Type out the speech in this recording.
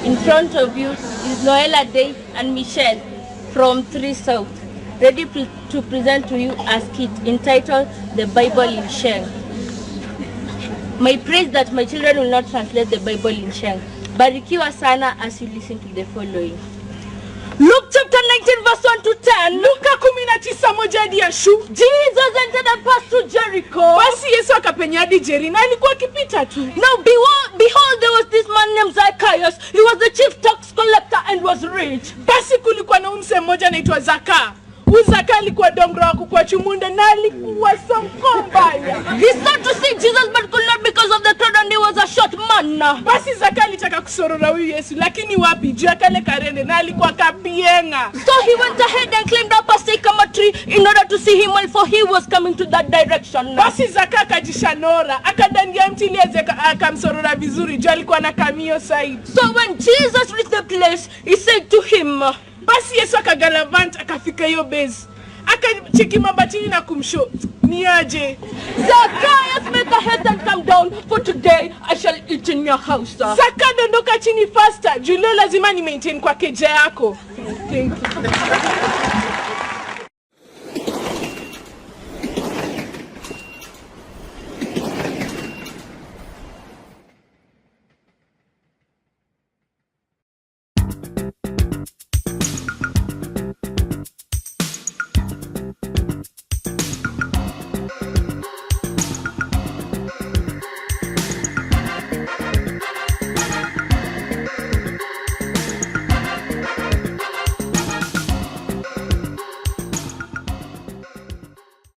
In front of you is Noella Day and Michelle from 3 South, ready to present to you a skit entitled The Bible in Sheng. My praise that my children will not translate the Bible in Sheng. Barikiwa sana as you listen to the following. Luke chapter 19 verse 1 to 10. Luka 19 moja hadi ya shu. Jesus entered and passed through Jericho. Basi Yesu akapenya hadi Jeri na alikuwa akipita tu. Now behold, there was this man named Zacchaeus. He was the chief tax collector and was rich. Basi kulikuwa na mse mmoja anaitwa Zaka. Zaka alikuwa dongro wako kwa chumunde na alikuwa somkombaya. He sought to see Jesus but could not because of the crowd and he was a short man. Basi Zaka alitaka kusorora huyu Yesu lakini wapi juu ya kale karende na alikuwa kapienga. So he went ahead and climbed up a sycamore tree in order to see him well, for he was coming to that direction. Basi Zaka akajishanora akadandia mti ili akamsorora vizuri juu alikuwa na kamio side. So when Jesus reached the place, he said to him, basi Yesu akagalavant akafika hiyo base. Akacheki mabatini na kumshow ni aje. Zacchaeus, make a haste and come down, for today I shall eat in your house. Zaka dondoka chini faster. Juu leo lazima ni maintain kwa keja yako. Thank you.